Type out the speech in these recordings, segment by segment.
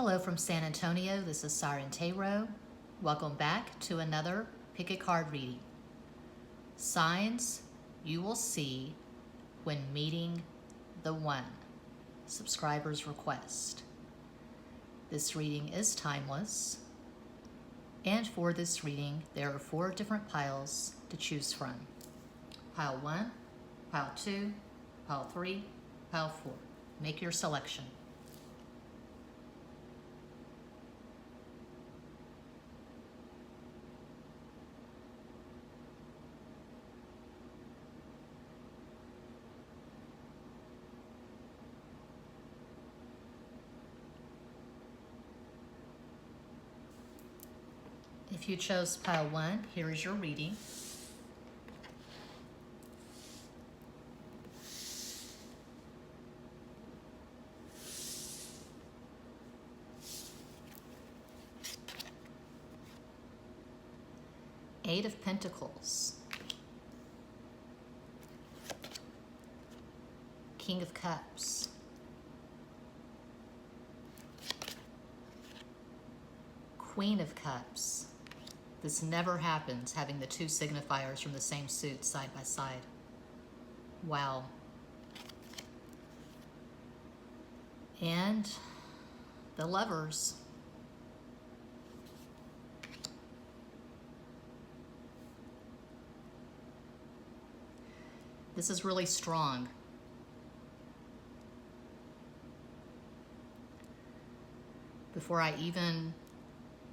Hello from San Antonio, this is Siren Tarot. Welcome back to another pick a card reading. Signs you will see when meeting the one. Subscriber's request. This reading is timeless, and for this reading there are 4 different piles to choose from. Pile 1, pile 2, pile 3, pile 4. Make your selection. If you chose pile 1, here is your reading. Eight of Pentacles. King of Cups. Queen of Cups. This never happens, having the 2 signifiers from the same suit side by side. Wow. And the Lovers. This is really strong. Before I even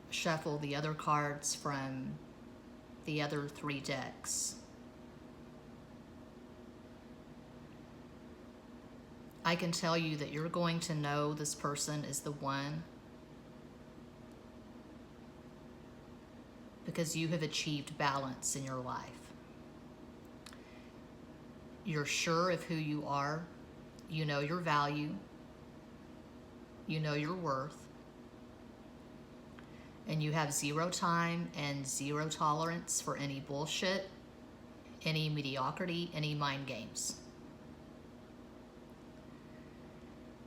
shuffle the other cards from the other 3 decks, I can tell you that you're going to know this person is the one because you have achieved balance in your life. You're sure of who you are. You know your value. You know your worth. And you have 0 time and 0 tolerance for any bullshit, any mediocrity, any mind games.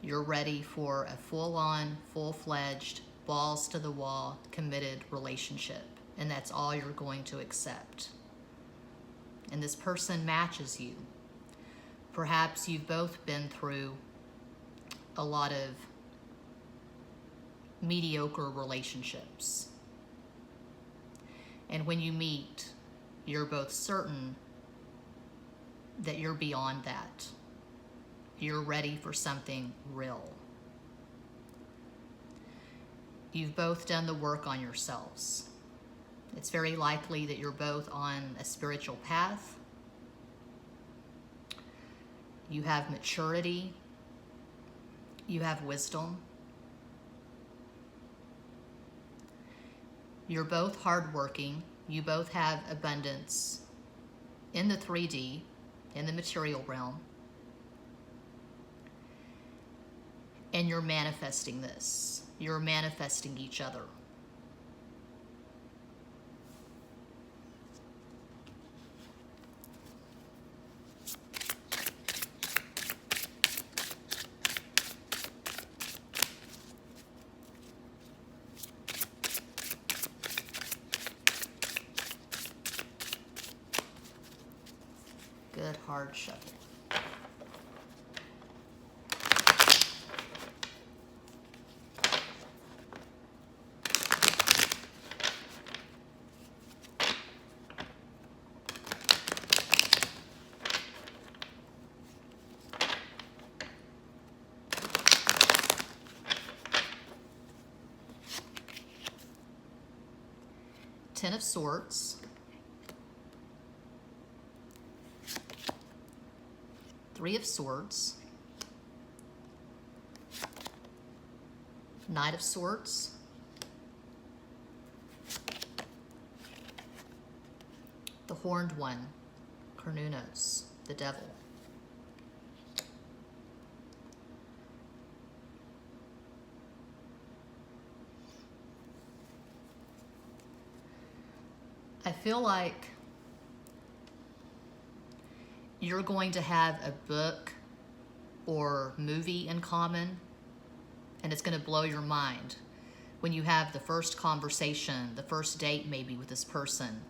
You're ready for a full-on, full-fledged, balls to the wall, committed relationship. And that's all you're going to accept. And this person matches you. Perhaps you've both been through a lot of mediocre relationships. And when you meet, you're both certain that you're beyond that. You're ready for something real. You've both done the work on yourselves. It's very likely that you're both on a spiritual path. You have maturity. You have wisdom. You're both hardworking. You both have abundance in the 3D, in the material realm. And you're manifesting this. You're manifesting each other. Good hard shuffle. Ten of Swords. 3 of Swords, Knight of Swords, the Horned One, Carnunos, the Devil. I feel like you're going to have a book or movie in common And it's going to blow your mind when you have the first conversation, the first date maybe with this person.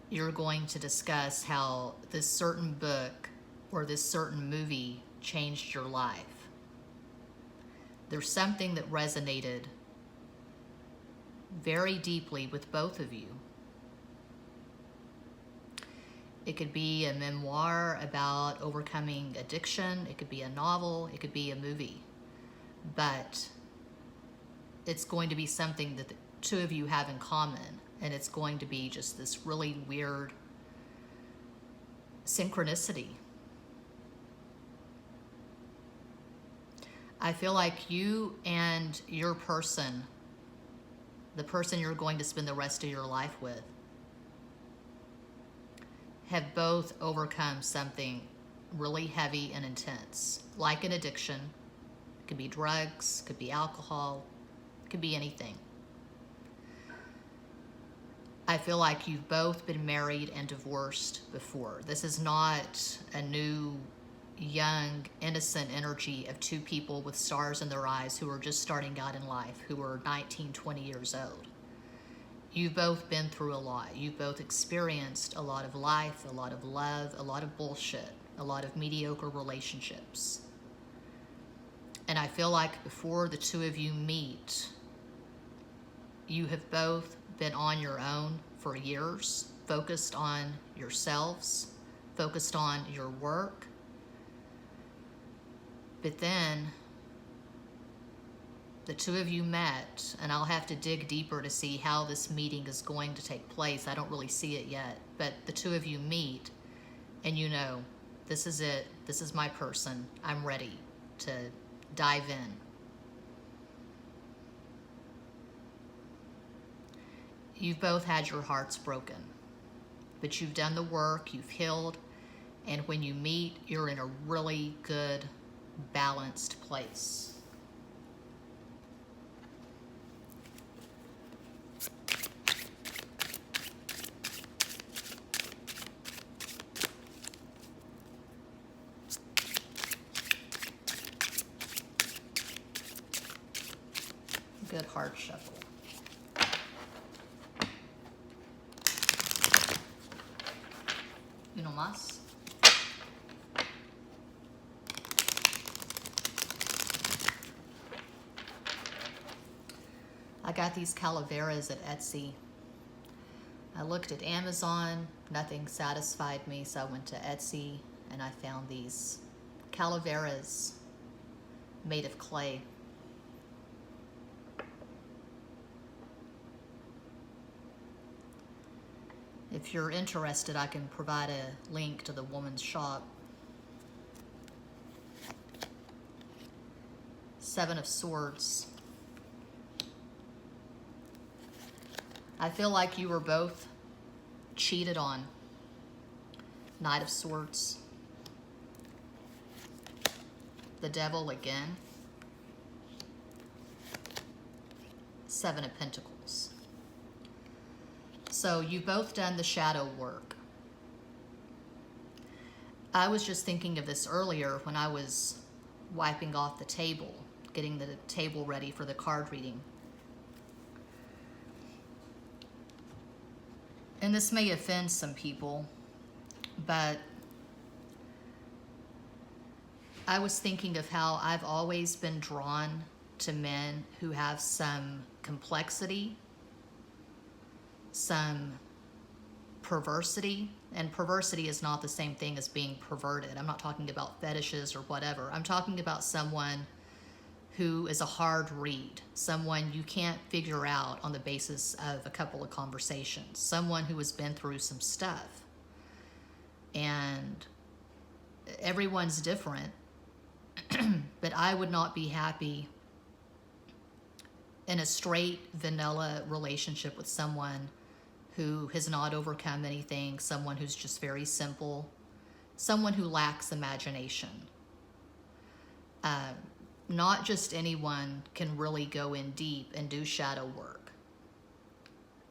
You're going to discuss how this certain book or this certain movie changed your life. There's something that resonated very deeply with both of you. It could be a memoir about overcoming addiction. It could be a novel. It could be a movie. But it's going to be something that the two of you have in common. And it's going to be just this really weird synchronicity. I feel like you and your person, the person you're going to spend the rest of your life with, have both overcome something really heavy and intense, like an addiction. It could be drugs, could be alcohol, could be anything. I feel like you've both been married and divorced before. This is not a new, young, innocent energy of two people with stars in their eyes who are just starting out in life, who are 19, 20 years old. You've both been through a lot. You've both experienced a lot of life, a lot of love, a lot of bullshit, a lot of mediocre relationships. And I feel like before the two of you meet, you have both been on your own for years, focused on yourselves, focused on your work. But then the two of you met, and I'll have to dig deeper to see how this meeting is going to take place. I don't really see it yet, but the two of you meet, and you know, this is it. This is my person. I'm ready to dive in. You've both had your hearts broken, but you've done the work, you've healed, and when you meet, you're in a really good, balanced place. Good heart shuffle. Uno más. I got these calaveras at Etsy. I looked at Amazon, nothing satisfied me, so I went to Etsy and I found these calaveras made of clay. If you're interested, I can provide a link to the woman's shop. Seven of Swords. I feel like you were both cheated on. Knight of Swords. The Devil again. Seven of Pentacles. So you've both done the shadow work. I was just thinking of this earlier when I was wiping off the table, getting the table ready for the card reading. And this may offend some people, but I was thinking of how I've always been drawn to men who have some complexity, some perversity, and perversity is not the same thing as being perverted. I'm not talking about fetishes or whatever. I'm talking about someone who is a hard read, someone you can't figure out on the basis of a couple of conversations, someone who has been through some stuff. And everyone's different, but I would not be happy in a straight vanilla relationship with someone who has not overcome anything, someone who's just very simple, someone who lacks imagination. Not just anyone can really go in deep and do shadow work.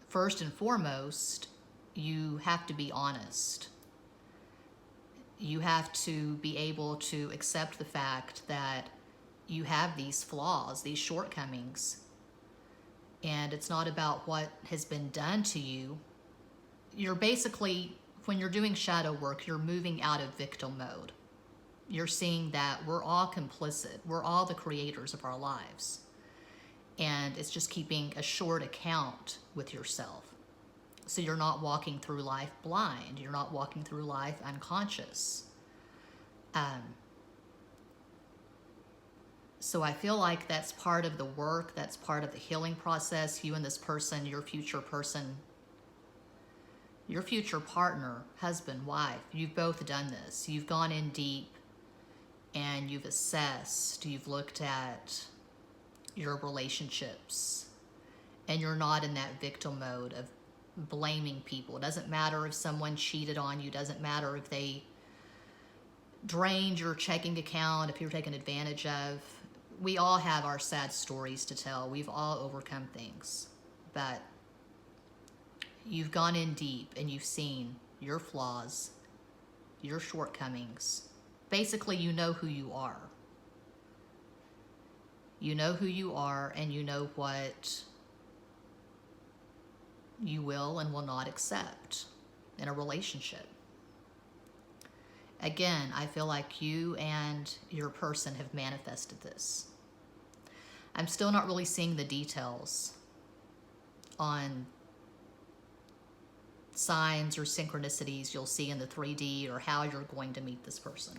First and foremost, you have to be honest. You have to be able to accept the fact that you have these flaws, these shortcomings. And it's not about what has been done to you. You're basically, when you're doing shadow work, you're moving out of victim mode. You're seeing that we're all complicit. We're all the creators of our lives. And it's just keeping a short account with yourself. So you're not walking through life blind. You're not walking through life unconscious. So I feel like that's part of the work. That's part of the healing process. You and this person, your future partner, husband, wife, you've both done this. You've gone in deep and you've assessed, you've looked at your relationships, and you're not in that victim mode of blaming people. It doesn't matter if someone cheated on you. It doesn't matter if they drained your checking account, if you were taken advantage of. We all have our sad stories to tell. We've all overcome things. But you've gone in deep and you've seen your flaws, your shortcomings. Basically, you know who you are. You know who you are, and you know what you will and will not accept in a relationship. Again, I feel like you and your person have manifested this. I'm still not really seeing the details on signs or synchronicities you'll see in the 3D or how you're going to meet this person.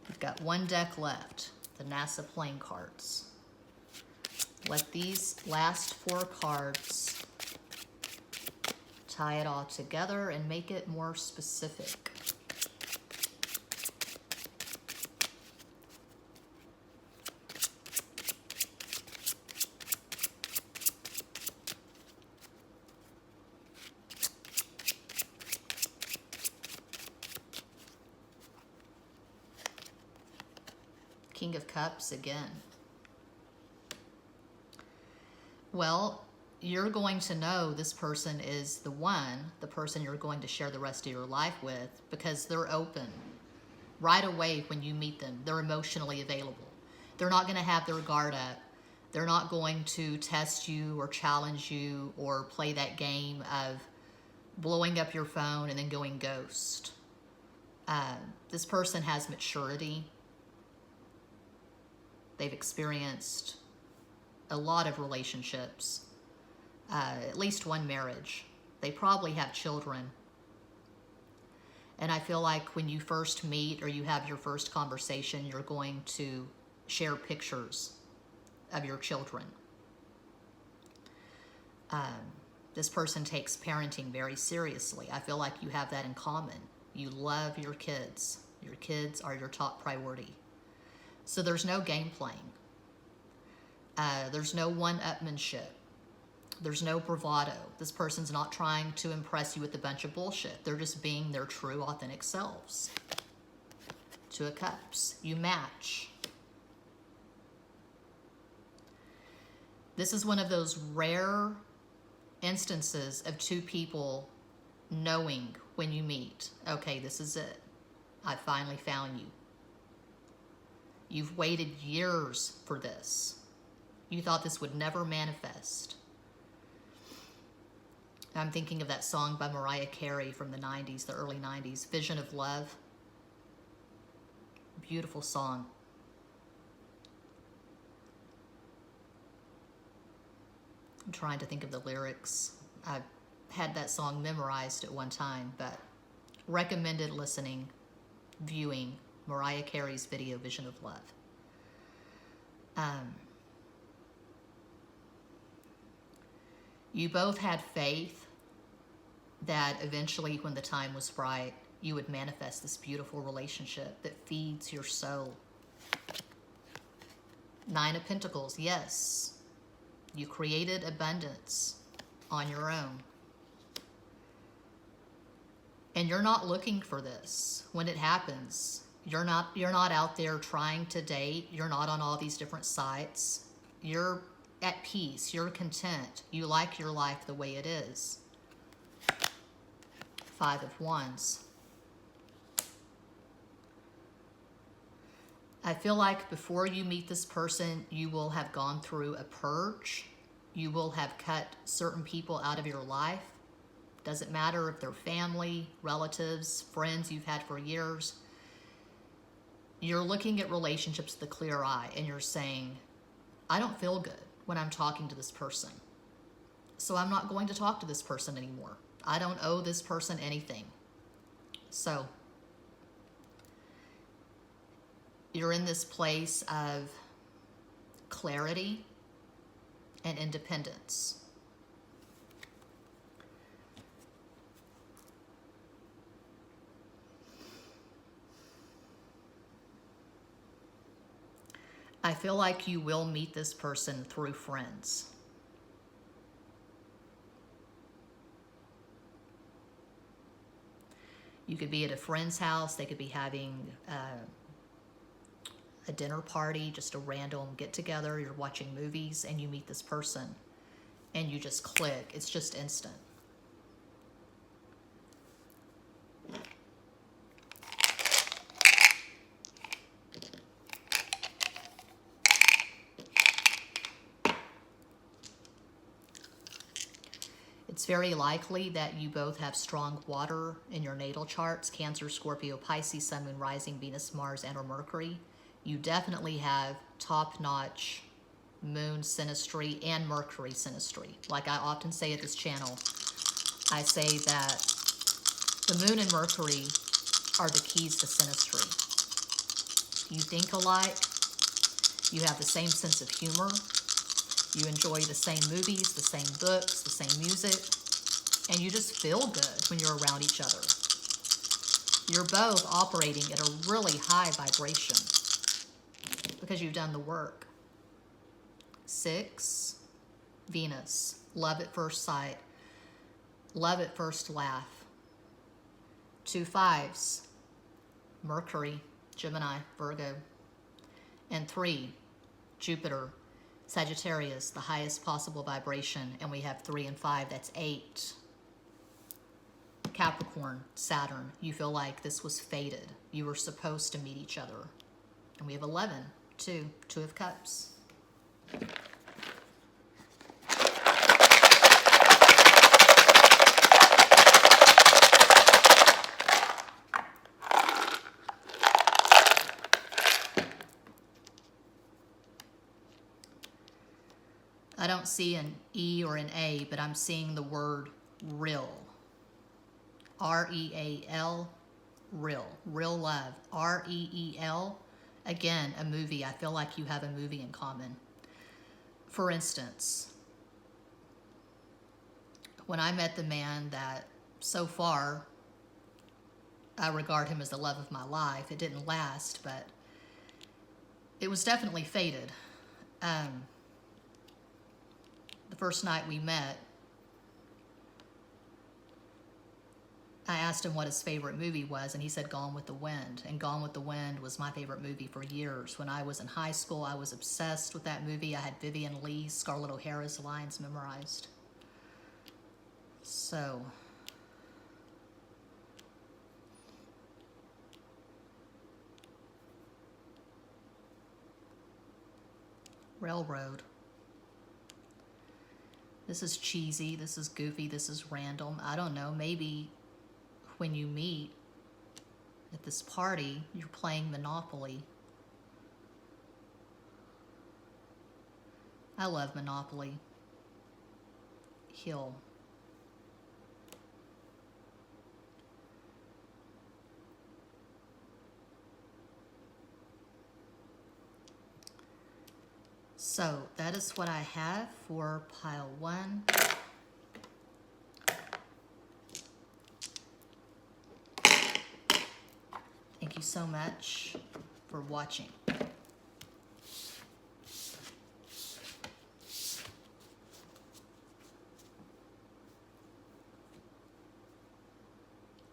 We've got one deck left, the NASA playing cards. Let these last 4 cards tie it all together and make it more specific. King of Cups again. Well, you're going to know this person is the one, the person you're going to share the rest of your life with, because they're open right away when you meet them. They're emotionally available. They're not going to have their guard up. They're not going to test you or challenge you or play that game of blowing up your phone and then going ghost. This person has maturity. They've experienced a lot of relationships, at least one marriage. They probably have children. And I feel like when you first meet or you have your first conversation, you're going to share pictures of your children. This person takes parenting very seriously. I feel like you have that in common. You love your kids. Your kids are your top priority. So there's no game playing. There's no one-upmanship. There's no bravado. This person's not trying to impress you with a bunch of bullshit. They're just being their true, authentic selves. Two of Cups. You match. This is one of those rare instances of two people knowing when you meet, okay, this is it. I finally found you. You've waited years for this. You thought this would never manifest. I'm thinking of that song by Mariah Carey from the 90s, the early 90s, Vision of Love. Beautiful song. I'm trying to think of the lyrics. I had that song memorized at one time, but recommended listening, viewing Mariah Carey's video, Vision of Love. You both had faith that eventually, when the time was right, you would manifest this beautiful relationship that feeds your soul. 9 of Pentacles, yes. You created abundance on your own. And you're not looking for this. When it happens, you're not out there trying to date. You're not on all these different sites. You're at peace. You're content. You like your life the way it is. 5 of Wands. I feel like before you meet this person, you will have gone through a purge. You will have cut certain people out of your life. Doesn't matter if they're family, relatives, friends you've had for years. You're looking at relationships with a clear eye and you're saying, I don't feel good when I'm talking to this person. So I'm not going to talk to this person anymore. I don't owe this person anything. So you're in this place of clarity and independence. I feel like you will meet this person through friends. You could be at a friend's house. They could be having a dinner party, just a random get-together. You're watching movies and you meet this person and you just click. It's just instant. It's very likely that you both have strong water in your natal charts: Cancer, Scorpio, Pisces, Sun, Moon, Rising, Venus, Mars, and or Mercury. You definitely have top-notch Moon synastry and Mercury synastry. Like I often say at this channel, I say that the Moon and Mercury are the keys to synastry. You think alike, you have the same sense of humor, you enjoy the same movies, the same books, the same music, and you just feel good when you're around each other. You're both operating at a really high vibration because you've done the work. 6, Venus, love at first sight, love at first laugh. 2 5s, Mercury, Gemini, Virgo. And 3, Jupiter, Sagittarius, the highest possible vibration, and we have 3 and 5, that's 8. Capricorn, Saturn, you feel like this was fated. You were supposed to meet each other. And we have 11, 2 of Cups. I don't see an E or an A, but I'm seeing the word real. R-E-A-L, real. Real love. R-E-E-L. Again, a movie. I feel like you have a movie in common. For instance, when I met the man that so far I regard him as the love of my life, it didn't last, but it was definitely fated. The first night we met, I asked him what his favorite movie was, and he said Gone with the Wind. And Gone with the Wind was my favorite movie for years. When I was in high school, I was obsessed with that movie. I had Vivian Lee's, Scarlett O'Hara's lines memorized. So, Railroad. This is cheesy, this is goofy, this is random. I don't know, maybe when you meet at this party, you're playing Monopoly. I love Monopoly. Hill. So that is what I have for pile 1. Thank you so much for watching.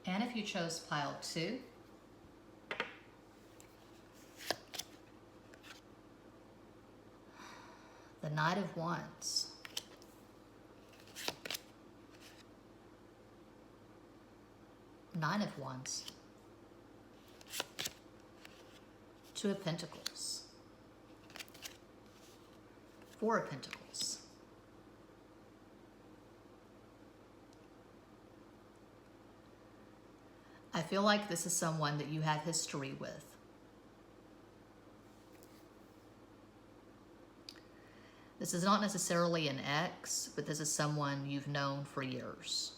And if you chose pile 2, the Knight of Wands. Nine of Wands. Two of Pentacles. Four of Pentacles. I feel like this is someone that you have history with. This is not necessarily an ex, but this is someone you've known for years.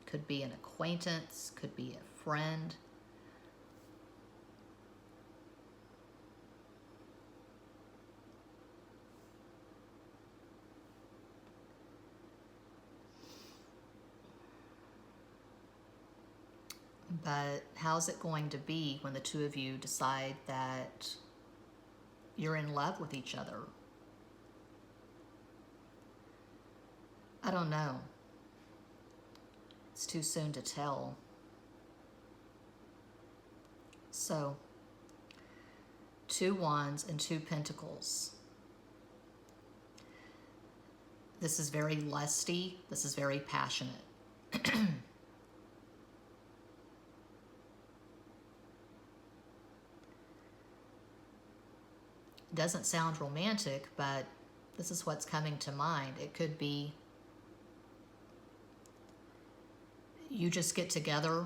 Could be an acquaintance, could be a friend. But how's it going to be when the two of you decide that you're in love with each other? I don't know. It's too soon to tell. So, two Wands and two Pentacles. This is very lusty. This is very passionate. Doesn't sound romantic, but this is what's coming to mind. It could be you just get together.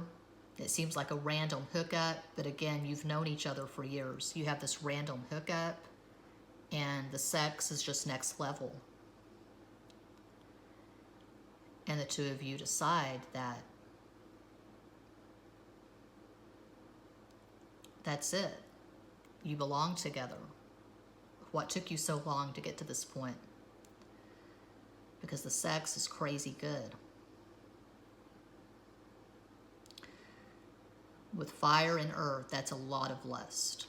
It seems like a random hookup, but again, you've known each other for years. You have this random hookup, and the sex is just next level. And the two of you decide that that's it. You belong together. What took you so long to get to this point? Because the sex is crazy good. With fire and earth, that's a lot of lust.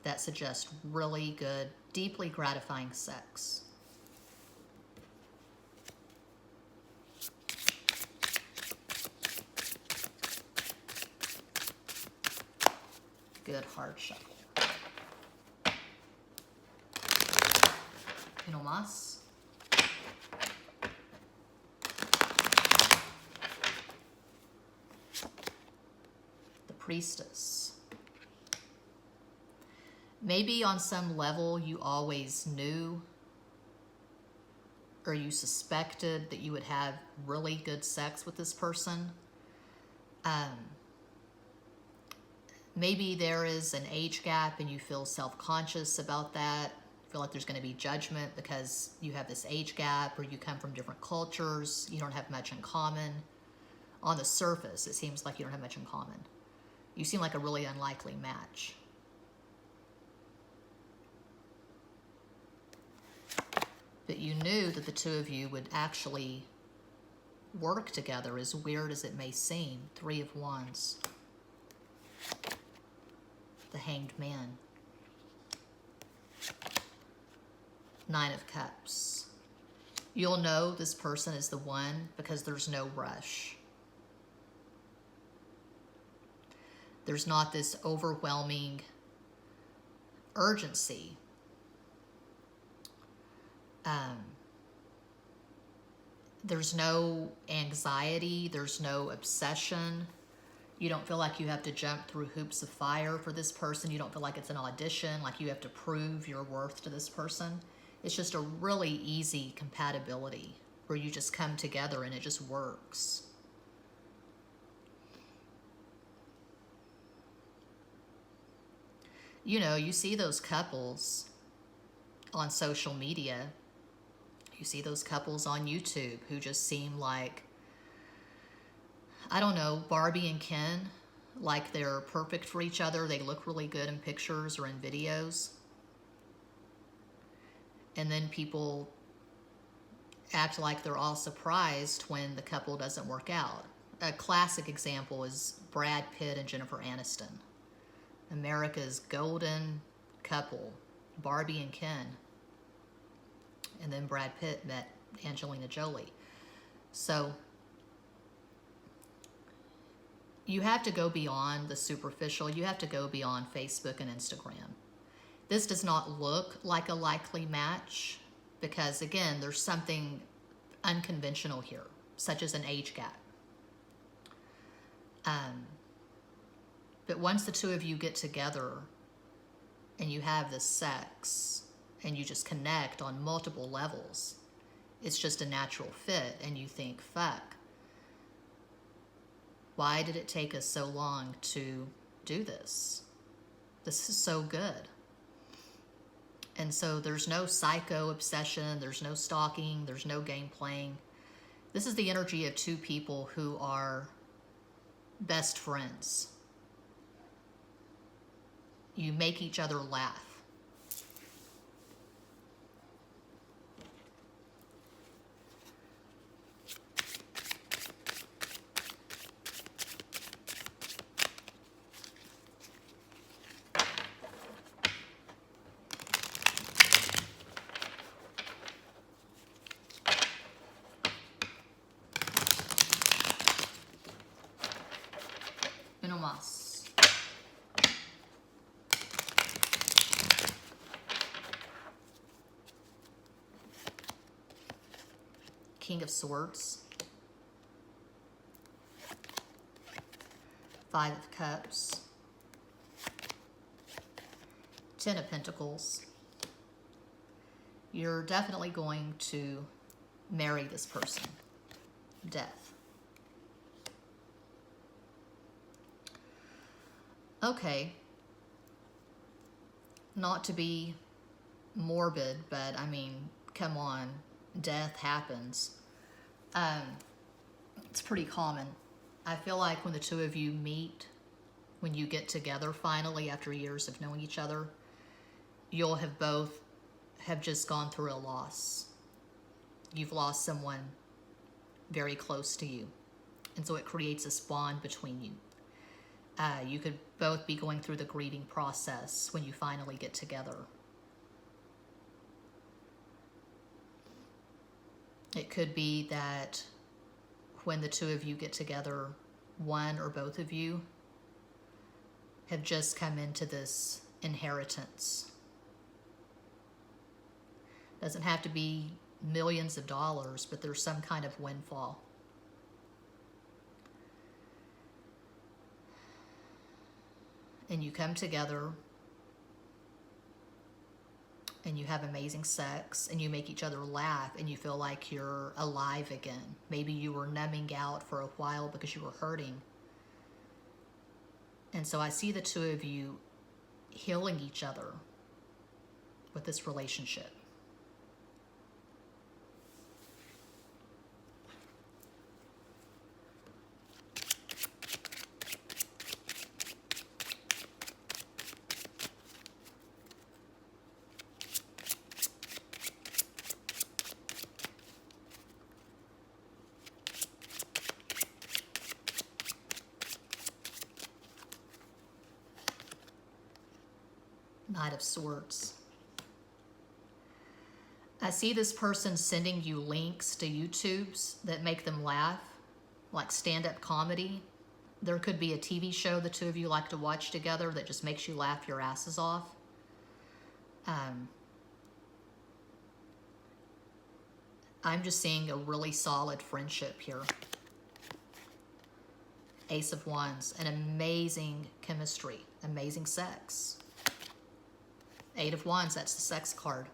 That suggests really good, deeply gratifying sex. Good hard shuffle. No más. The Priestess. Maybe on some level you always knew or you suspected that you would have really good sex with this person. Maybe there is an age gap and you feel self-conscious about that. Feel like there's going to be judgment because you have this age gap or you come from different cultures. You don't have much in common. On the surface, it seems like you don't have much in common. You seem like a really unlikely match. But you knew that the two of you would actually work together, as weird as it may seem. Three of Wands. The Hanged Man. Nine of Cups. You'll know this person is the one because there's no rush. There's not this overwhelming urgency. There's no anxiety. There's no obsession. You don't feel like you have to jump through hoops of fire for this person. You don't feel like it's an audition, like you have to prove your worth to this person. It's just a really easy compatibility where you just come together and it just works. You know, you see those couples on social media. You see those couples on YouTube who just seem like, I don't know, Barbie and Ken, like they're perfect for each other. They look really good in pictures or in videos. And then people act like they're all surprised when the couple doesn't work out. A classic example is Brad Pitt and Jennifer Aniston. America's golden couple, Barbie and Ken. And then Brad Pitt met Angelina Jolie. So you have to go beyond the superficial. You have to go beyond Facebook and Instagram. This does not look like a likely match because, again, there's something unconventional here, such as an age gap. But once the two of you get together and you have this sex and you just connect on multiple levels, it's just a natural fit, and you think, fuck, why did it take us so long to do this? This is so good. And so there's no psycho obsession, there's no stalking, there's no game playing. This is the energy of two people who are best friends. You make each other laugh. Uno más. King of Swords, Five of Cups, Ten of Pentacles. You're definitely going to marry this person. Death. Okay. Not to be morbid, but I mean, come on. Death happens. It's pretty common. I feel like when the two of you meet, when you get together finally after years of knowing each other, you'll have both have just gone through a loss. You've lost someone very close to you. And so it creates this bond between you. You could both be going through the grieving process when you finally get together. It could be that when the two of you get together, one or both of you have just come into this inheritance. Doesn't have to be millions of dollars, but there's some kind of windfall. And you come together and you have amazing sex, and you make each other laugh, and you feel like you're alive again. Maybe you were numbing out for a while because you were hurting. And so I see the two of you healing each other with this relationship. Knight of Swords. I see this person sending you links to YouTubes that make them laugh, like stand-up comedy. There could be a TV show the two of you like to watch together that just makes you laugh your asses off. I'm just seeing a really solid friendship here. Ace of Wands, an amazing chemistry, amazing sex. Eight of Wands, that's the sex card.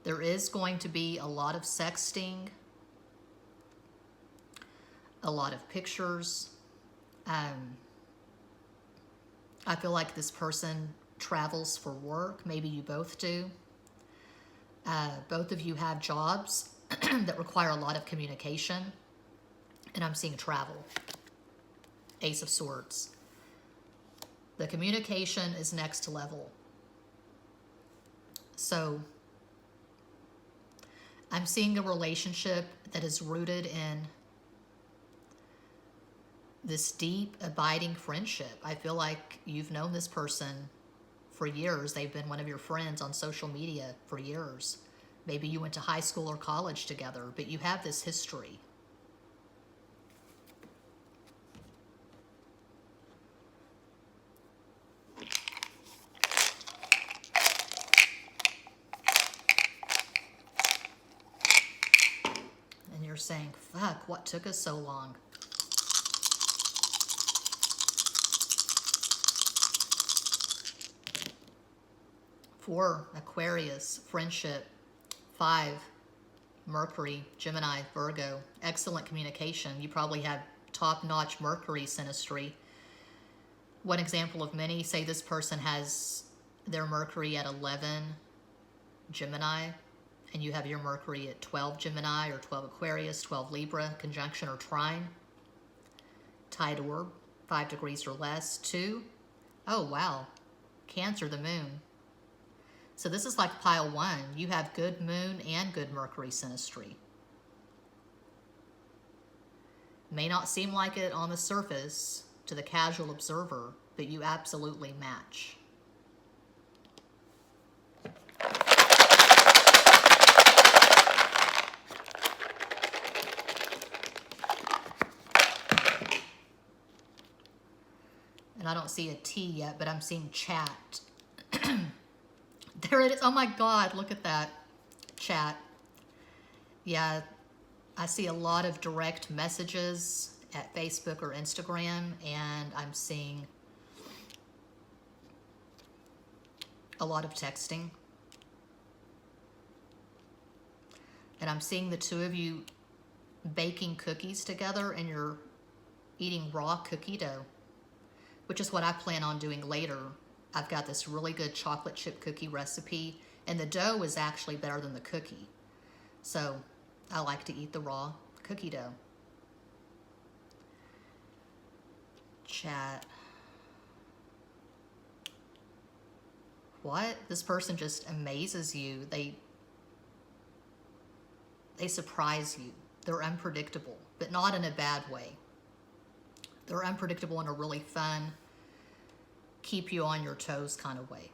There is going to be a lot of sexting, a lot of pictures. I feel like this person travels for work. Maybe you both do. Both of you have jobs that require a lot of communication. And I'm seeing travel. Ace of Swords. The communication is next level. So I'm seeing a relationship that is rooted in this deep, abiding friendship. I feel like you've known this person for years. They've been one of your friends on social media for years. Maybe you went to high school or college together, but you have this history. And you're saying, fuck, what took us so long? 4, Aquarius, friendship. 5, Mercury, Gemini, Virgo. Excellent communication. You probably have top-notch Mercury synastry. One example of many, say this person has their Mercury at 11 Gemini, and you have your Mercury at 12 Gemini or 12 Aquarius, 12 Libra, conjunction or trine. Tide orb, 5 degrees or less. 2, oh wow, Cancer, the moon. So this is like pile 1. You have good moon and good Mercury synastry. May not seem like it on the surface to the casual observer, but you absolutely match. And I don't see a T yet, but I'm seeing chat. There it is. Oh my God, look at that. Chat. Yeah, I see a lot of direct messages at Facebook or Instagram, and I'm seeing a lot of texting. And I'm seeing the two of you baking cookies together, and you're eating raw cookie dough, which is what I plan on doing later. I've got this really good chocolate chip cookie recipe, and the dough is actually better than the cookie. So I like to eat the raw cookie dough. Chat. What? This person just amazes you. They surprise you. They're unpredictable, but not in a bad way. They're unpredictable in a really fun, keep you on your toes kind of way.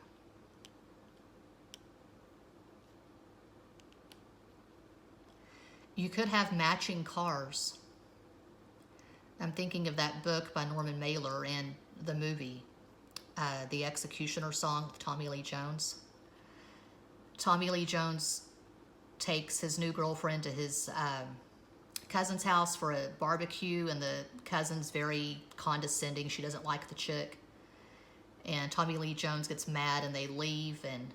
You could have matching cars. I'm thinking of that book by Norman Mailer and the movie, The Executioner Song of Tommy Lee Jones. Tommy Lee Jones takes his new girlfriend to his cousin's house for a barbecue, and the cousin's very condescending. She doesn't like the chick. And Tommy Lee Jones gets mad and they leave, and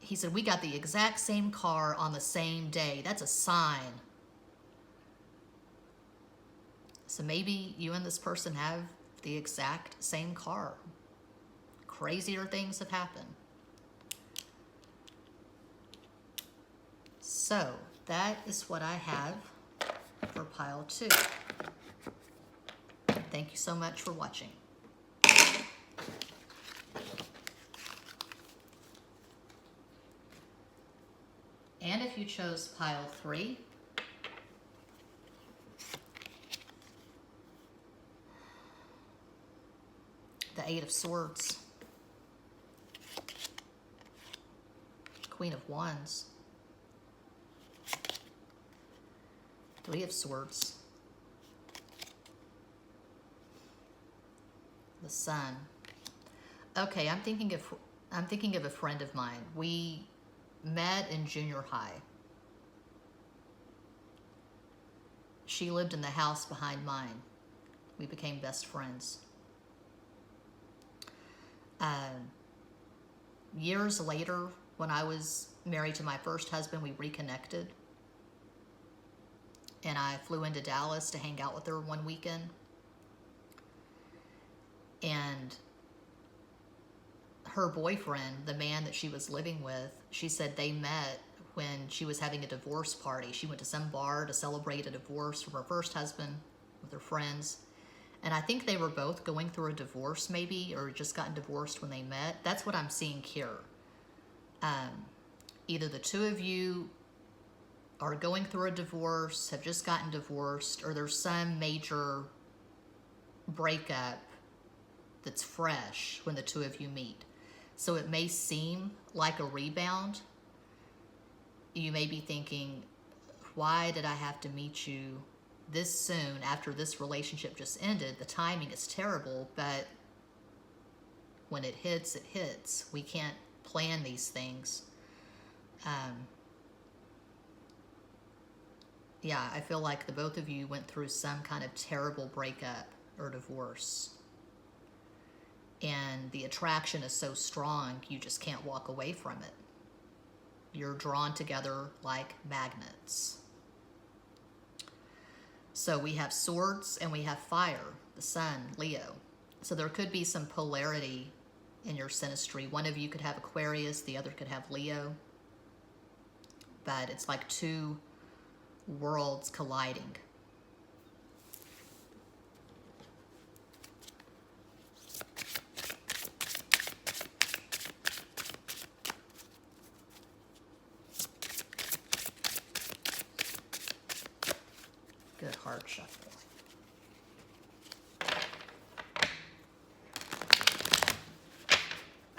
he said, "We got the exact same car on the same day. That's a sign." So maybe you and this person have the exact same car. Crazier things have happened. So that is what I have for pile 2. Thank you so much for watching. And if you chose pile 3, the 8 of Swords, Queen of Wands, 3 of Swords, the Sun. Okay, I'm thinking of a friend of mine. We met in junior high. She lived in the house behind mine. We became best friends. Years later, when I was married to my first husband, we reconnected. And I flew into Dallas to hang out with her one weekend. And her boyfriend, the man that she was living with, she said they met when she was having a divorce party. She went to some bar to celebrate a divorce from her first husband with her friends. And I think they were both going through a divorce maybe, or just gotten divorced when they met. That's what I'm seeing here. Either the two of you are going through a divorce, have just gotten divorced, or there's some major breakup that's fresh when the two of you meet. So it may seem like a rebound. You may be thinking, why did I have to meet you this soon after this relationship just ended? The timing is terrible, but when it hits, it hits. We can't plan these things. Yeah, I feel like the both of you went through some kind of terrible breakup or divorce. And the attraction is so strong, you just can't walk away from it. You're drawn together like magnets. So we have swords and we have fire, the sun, Leo. So there could be some polarity in your synastry. One of you could have Aquarius, the other could have Leo. But it's like two worlds colliding. Good heart shuffle.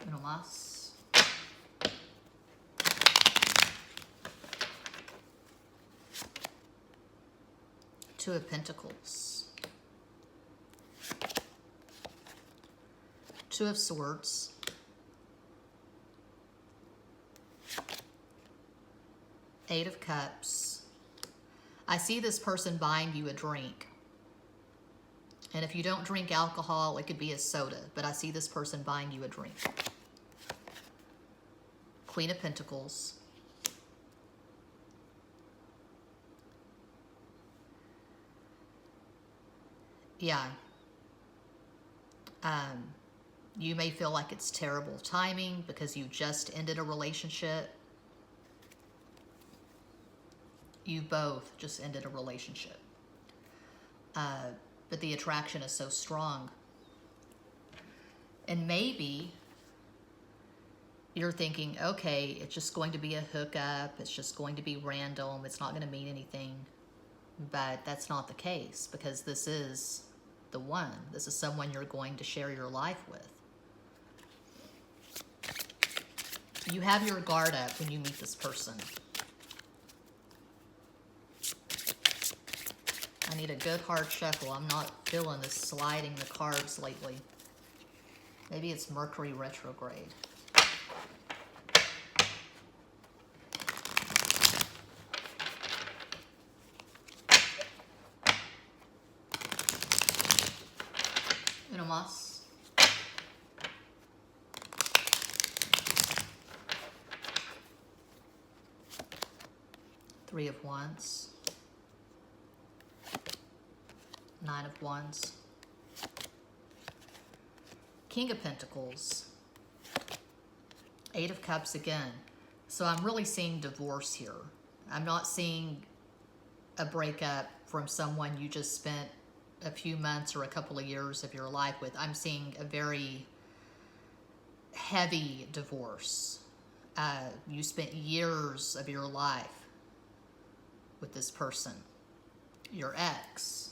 Uno más. Two of Pentacles. Two of Swords. Eight of Cups. I see this person buying you a drink. And if you don't drink alcohol, it could be a soda. But I see this person buying you a drink. Queen of Pentacles. Yeah. You may feel like it's terrible timing because you just ended a relationship. You both just ended a relationship. But the attraction is so strong. And maybe you're thinking, okay, it's just going to be a hookup. It's just going to be random. It's not going to mean anything. But that's not the case, because this is the one. This is someone you're going to share your life with. You have your guard up when you meet this person. I need a good hard shuffle. I'm not feeling this sliding the cards lately. Maybe it's Mercury retrograde. Uno más. Three of Wands. Nine of Wands. King of Pentacles. Eight of Cups again. So I'm really seeing divorce here. I'm not seeing a breakup from someone you just spent a few months or a couple of years of your life with. I'm seeing a very heavy divorce. You spent years of your life with this person, your ex.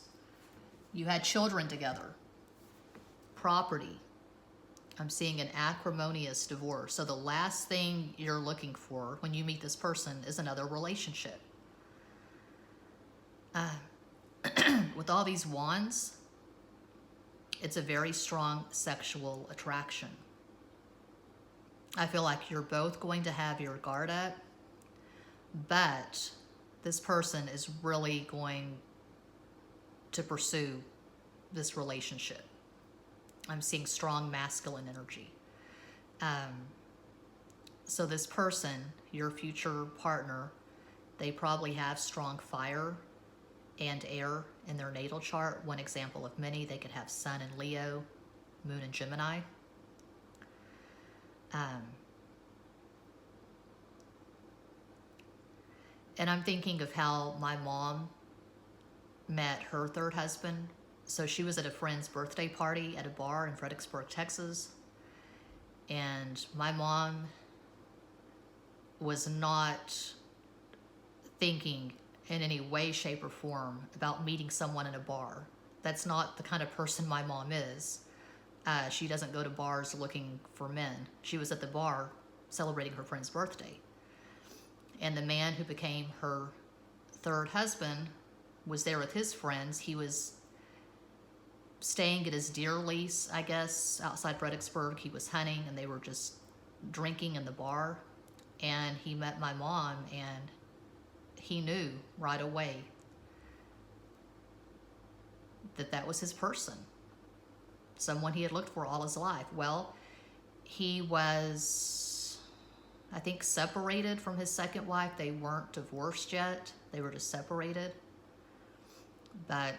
You had children together, property. I'm seeing an acrimonious divorce. So the last thing you're looking for when you meet this person is another relationship. With all these wands, it's a very strong sexual attraction. I feel like you're both going to have your guard up, but this person is really going to pursue this relationship. I'm seeing strong masculine energy. So this person, your future partner, they probably have strong fire and air in their natal chart. One example of many, they could have Sun in Leo, Moon in Gemini. And I'm thinking of how my mom met her third husband. So she was at a friend's birthday party at a bar in Fredericksburg, Texas. And my mom was not thinking in any way, shape, or form about meeting someone in a bar. That's not the kind of person my mom is. She doesn't go to bars looking for men. She was at the bar celebrating her friend's birthday. And the man who became her third husband was there with his friends. He was staying at his deer lease, I guess, outside Fredericksburg. He was hunting, and they were just drinking in the bar. And he met my mom, and he knew right away that that was his person. someone he had looked for all his life. Well, he was, I think, separated from his second wife. They weren't divorced yet. They were just separated. But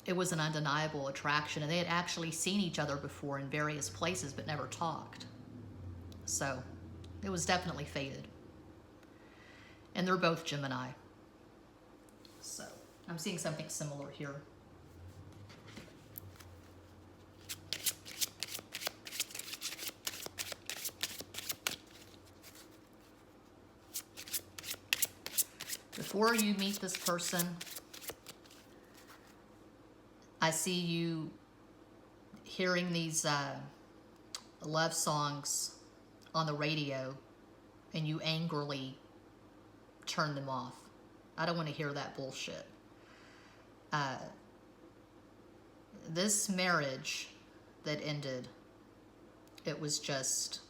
it was an undeniable attraction, and they had actually seen each other before in various places but never talked. So it was definitely fated. And they're both Gemini. So I'm seeing something similar here. Before you meet this person, I see you hearing these love songs on the radio, and you angrily turn them off. I don't want to hear that bullshit. This marriage that ended, it was just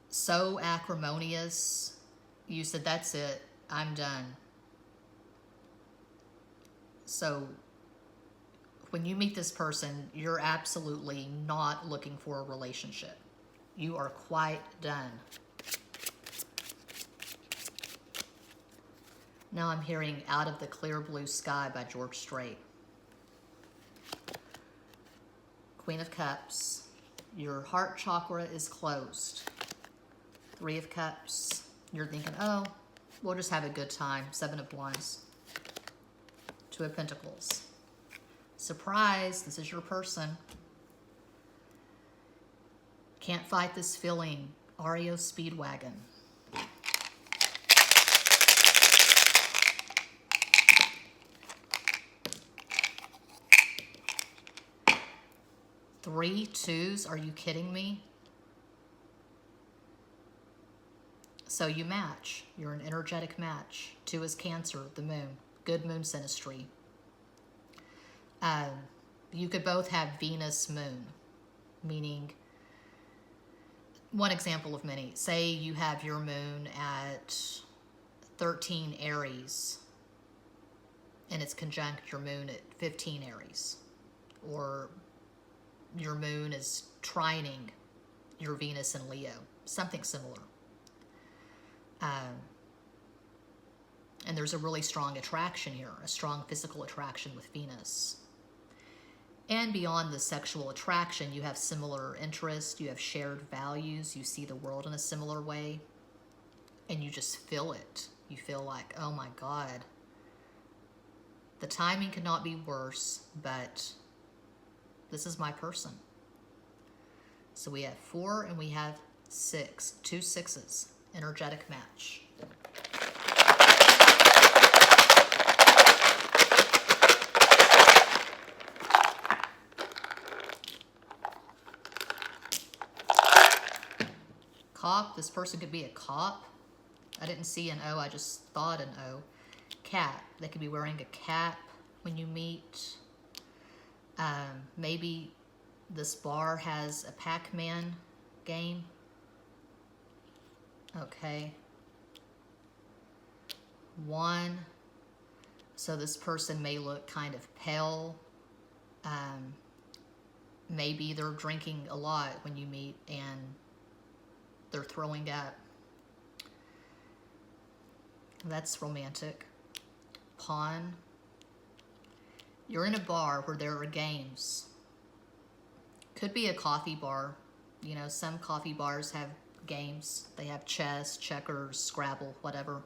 so acrimonious. You said, that's it, I'm done. So when you meet this person, you're absolutely not looking for a relationship. You are quite done. Now I'm hearing Out of the Clear Blue Sky by George Strait. Queen of Cups. Your heart chakra is closed. 3 of Cups. You're thinking, oh, we'll just have a good time. 7 of Wands. 2 of Pentacles. Surprise, this is your person. Can't fight this feeling. REO Speedwagon. Three twos, are you kidding me? So you match. You're an energetic match. 2 is Cancer, the moon. Good moon synastry. You could both have Venus moon, meaning, one example of many. Say you have your moon at 13 Aries, and it's conjunct your moon at 15 Aries. Or your moon is trining your Venus in Leo. Something similar. And there's a really strong attraction here, a strong physical attraction with Venus. And beyond the sexual attraction, you have similar interests, you have shared values, you see the world in a similar way, and you just feel it. You feel like, oh my God, the timing could not be worse, but this is my person. So we have 4 and we have 6, 2 sixes, energetic match. Cop, this person could be a cop. I didn't see an O, I just thought an O. Cap, they could be wearing a cap when you meet. Maybe this bar has a Pac-Man game. Okay. 1. So this person may look kind of pale. Maybe they're drinking a lot when you meet and they're throwing up. That's romantic. Pawn. You're in a bar where there are games. Could be a coffee bar. You know, some coffee bars have games. They have chess, checkers, Scrabble, whatever.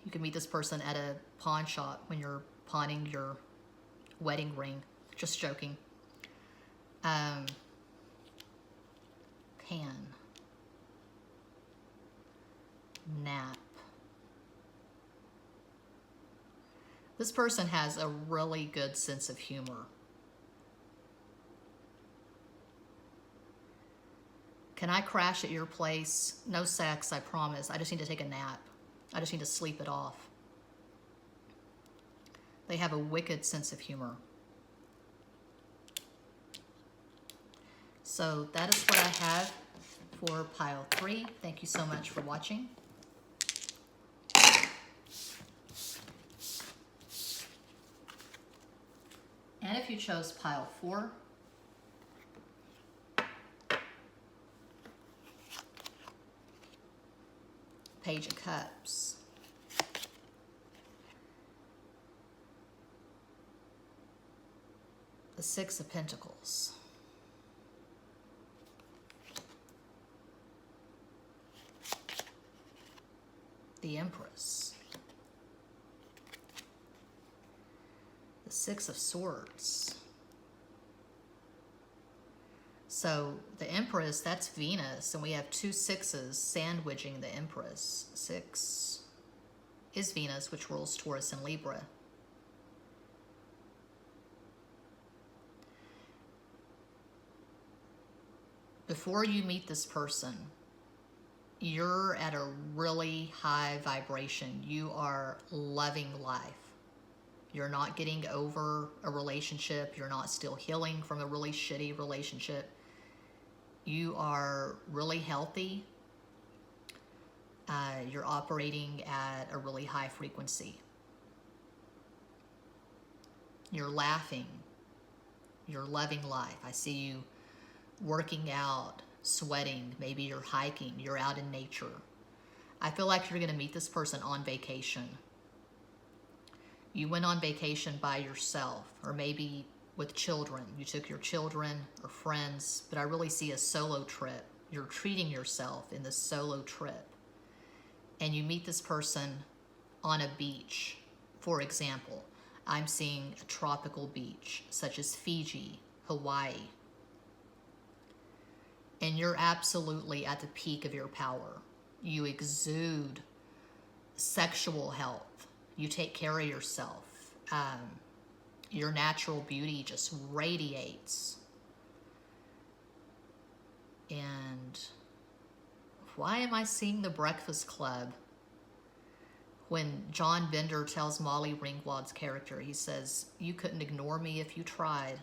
You can meet this person at a pawn shop when you're pawning your wedding ring. Just joking. Pan. Nap. This person has a really good sense of humor. Can I crash at your place? No sex, I promise. I just need to take a nap. I just need to sleep it off. They have a wicked sense of humor. So that is what I have for pile 3. Thank you so much for watching. And if you chose pile 4, Page of Cups. The 6 of Pentacles. The Empress. The 6 of Swords. So the Empress, that's Venus, and we have 2 6s sandwiching the Empress. 6 is Venus, which rules Taurus and Libra. Before you meet this person, you're at a really high vibration. You are loving life. You're not getting over a relationship. You're not still healing from a really shitty relationship. You are really healthy. You're operating at a really high frequency. You're laughing. You're loving life. I see you working out, sweating. Maybe you're hiking. You're out in nature. I feel like you're going to meet this person on vacation. You went on vacation by yourself, or maybe with children. You took your children or friends, but I really see a solo trip. You're treating yourself in this solo trip. And you meet this person on a beach. For example, I'm seeing a tropical beach, such as Fiji, Hawaii. And you're absolutely at the peak of your power. You exude sexual health. You take care of yourself. Your natural beauty just radiates. And why am I seeing the Breakfast Club? When John Bender tells Molly Ringwald's character, he says, "You couldn't ignore me if you tried."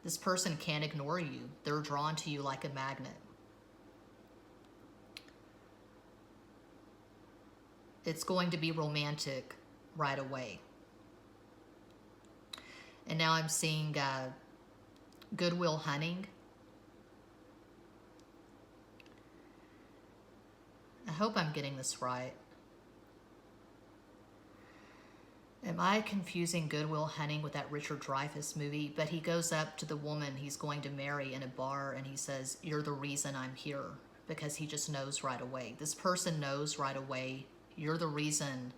This person can't ignore you. They're drawn to you like a magnet. It's going to be romantic right away. And now I'm seeing Goodwill Hunting. I hope I'm getting this right. Am I confusing Goodwill Hunting with that Richard Dreyfuss movie? But he goes up to the woman he's going to marry in a bar and he says, "You're the reason I'm here," because he just knows right away. This person knows right away you're the reason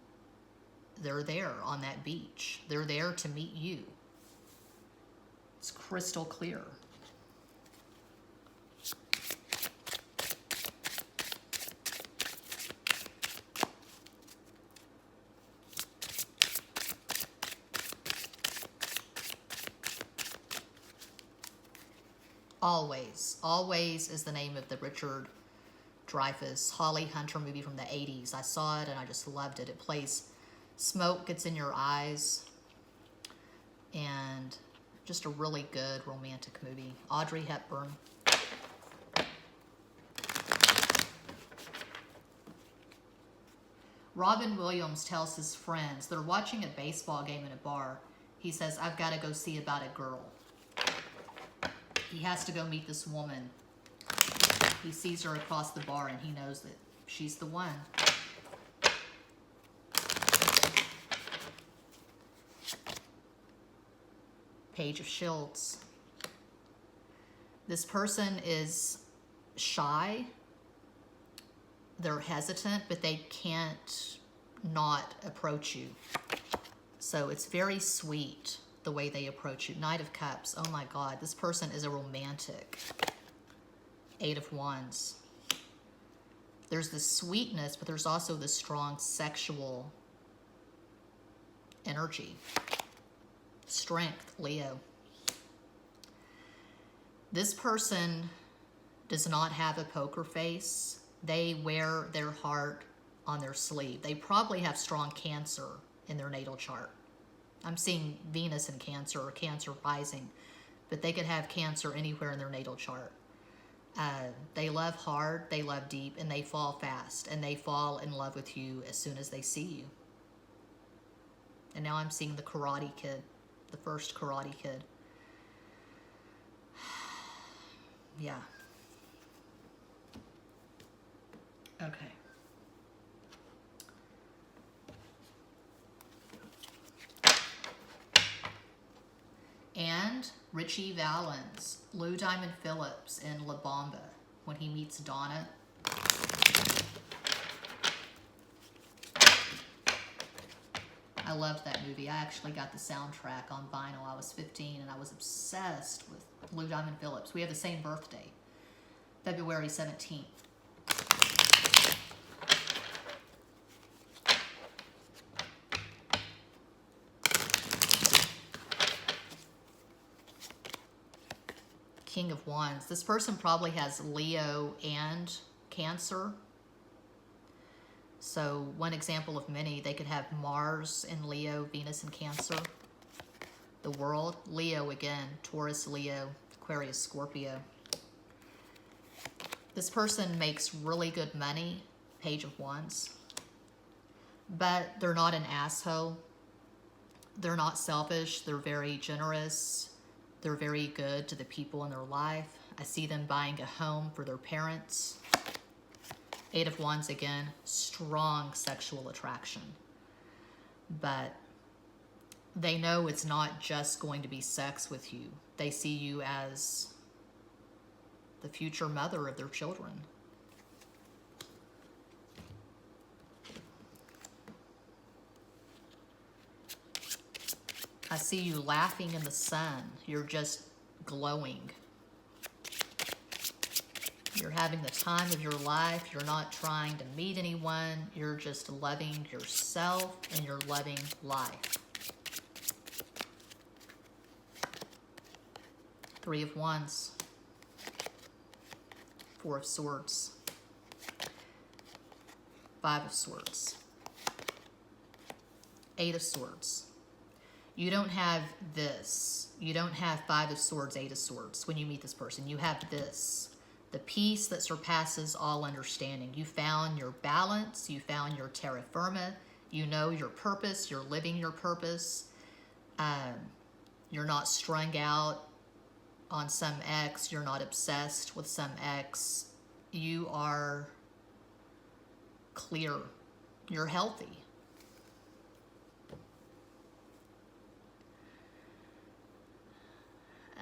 they're there on that beach. They're there to meet you. It's crystal clear. Always. Always is the name of the Richard Dreyfuss Holly Hunter movie from the 80s. I saw it and I just loved it. It plays smoke gets in your eyes, and just a really good romantic movie. Audrey Hepburn. Robin Williams tells his friends, they're watching a baseball game in a bar. He says, "I've got to go see about a girl." He has to go meet this woman. He sees her across the bar and he knows that she's the one. Page of Shields. This person is shy. They're hesitant, but they can't not approach you. So it's very sweet the way they approach you. Knight of Cups. Oh my God, this person is a romantic. 8 of Wands. There's the sweetness, but there's also the strong sexual energy. Strength, Leo. This person does not have a poker face. They wear their heart on their sleeve. They probably have strong Cancer in their natal chart. I'm seeing Venus in Cancer or Cancer rising, but they could have Cancer anywhere in their natal chart. They love hard, they love deep, and they fall fast, and they fall in love with you as soon as they see you. And now I'm seeing the Karate Kid, the first Karate Kid. Yeah. Okay. And Richie Valens, Lou Diamond Phillips in La Bamba when he meets Donna. I loved that movie. I actually got the soundtrack on vinyl. I was 15 and I was obsessed with Lou Diamond Phillips. We have the same birthday, February 17th. King of Wands. This person probably has Leo and Cancer. So one example of many, they could have Mars in Leo, Venus in Cancer. The World, Leo again, Taurus, Leo, Aquarius, Scorpio. This person makes really good money, Page of Wands. But they're not an asshole. They're not selfish. They're very generous. They're very good to the people in their life. I see them buying a home for their parents. Eight of Wands again, strong sexual attraction. But they know it's not just going to be sex with you. They see you as the future mother of their children. I see you laughing in the sun. You're just glowing. You're having the time of your life. You're not trying to meet anyone. You're just loving yourself and you're loving life. Three of Wands. Four of Swords. Five of Swords. Eight of Swords. You don't have this. You don't have Five of Swords, Eight of Swords when you meet this person. You have this. The peace that surpasses all understanding. You found your balance. You found your terra firma. You know your purpose. You're living your purpose. You're not strung out on some ex. You're not obsessed with some ex. You are clear. You're healthy.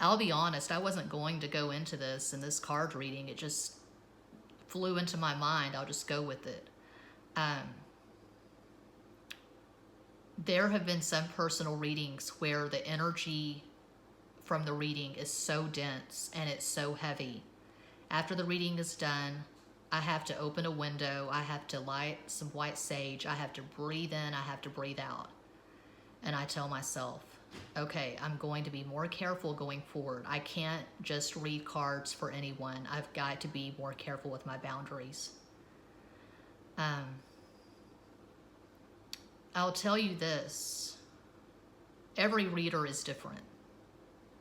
I'll be honest, I wasn't going to go into this in this card reading. It just flew into my mind. I'll just go with it. There have been some personal readings where the energy from the reading is so dense and it's so heavy. After the reading is done, I have to open a window. I have to light some white sage. I have to breathe in. I have to breathe out. And I tell myself, okay, I'm going to be more careful going forward. I can't just read cards for anyone. I've got to be more careful with my boundaries. I'll tell you this. Every reader is different.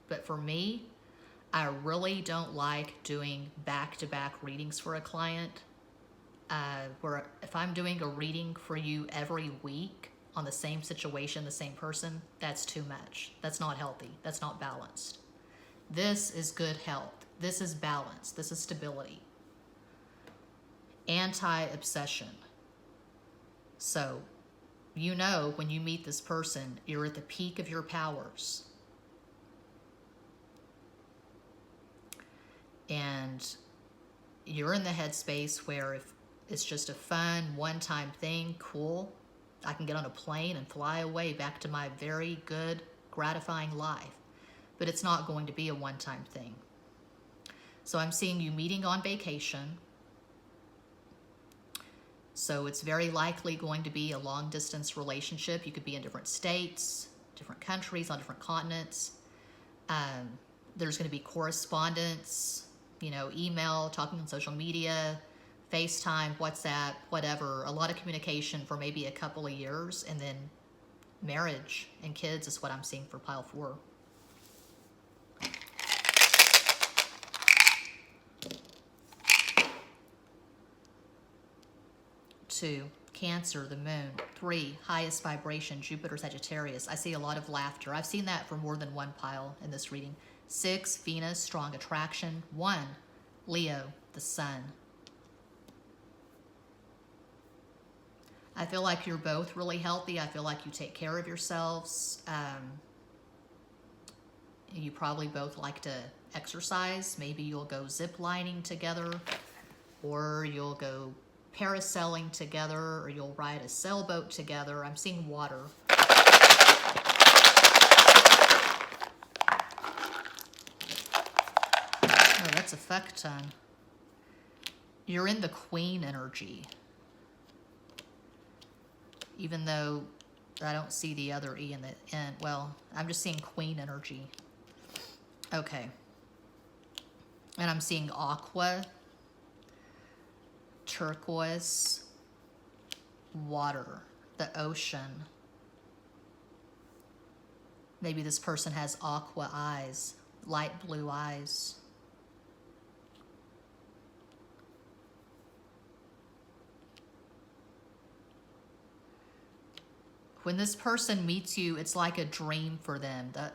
But for me, I really don't like doing back-to-back readings for a client. Where if I'm doing a reading for you every week, on the same situation, the same person, that's too much. That's not healthy. That's not balanced. This is good health. This is balance. This is stability. Anti-obsession. So, you know when you meet this person, you're at the peak of your powers. And you're in the headspace where if it's just a fun, one-time thing, cool, I can get on a plane and fly away back to my very good, gratifying life. But it's not going to be a one-time thing. So I'm seeing you meeting on vacation. So it's very likely going to be a long-distance relationship. You could be in different states, different countries, on different continents. There's going to be correspondence, email, talking on social media, FaceTime, WhatsApp, whatever, a lot of communication for maybe a couple of years, and then marriage and kids is what I'm seeing for pile 4. Two, Cancer, the moon. 3, highest vibration, Jupiter, Sagittarius. I see a lot of laughter. I've seen that for more than one pile in this reading. 6, Venus, strong attraction. 1, Leo, the sun. I feel like you're both really healthy. I feel like you take care of yourselves. You probably both like to exercise. Maybe you'll go zip lining together, or you'll go parasailing together, or you'll ride a sailboat together. I'm seeing water. Oh, that's a fuck ton. You're in the Queen energy. Even though I don't see the other E in the end. Well, I'm just seeing Queen energy. Okay. And I'm seeing aqua, turquoise, water, the ocean. Maybe this person has aqua eyes, light blue eyes. When this person meets you, it's like a dream for them. The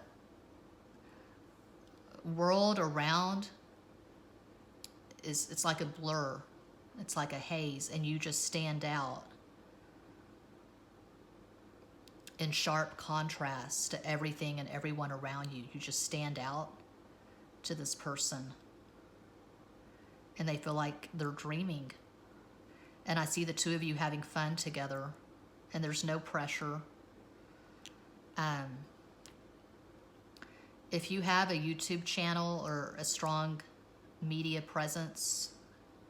world around it's like a blur. It's like a haze, and you just stand out in sharp contrast to everything and everyone around you. You just stand out to this person, and they feel like they're dreaming. And I see the two of you having fun together, and there's no pressure. If you have a YouTube channel or a strong media presence,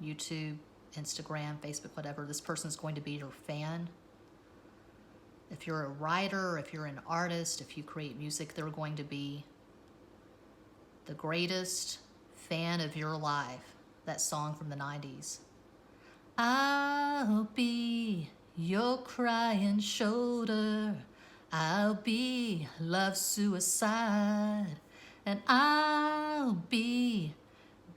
YouTube, Instagram, Facebook, whatever, this person's going to be your fan. If you're a writer, if you're an artist, if you create music, they're going to be the greatest fan of your life. That song from the 90s. I'll be your crying shoulder. I'll be love suicide. And I'll be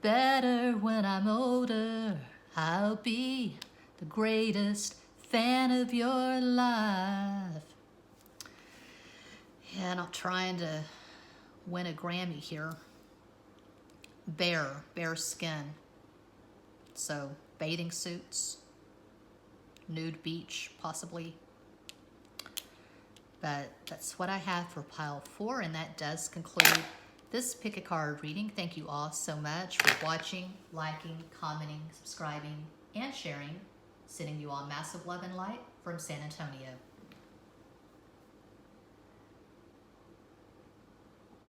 better when I'm older. I'll be the greatest fan of your life. Yeah, not trying to win a Grammy here. Bare skin. So, bathing suits, nude beach, possibly. But that's what I have for pile 4, and that does conclude this pick a card reading. Thank you all so much for watching, liking, commenting, subscribing, and sharing. Sending you all massive love and light from San Antonio.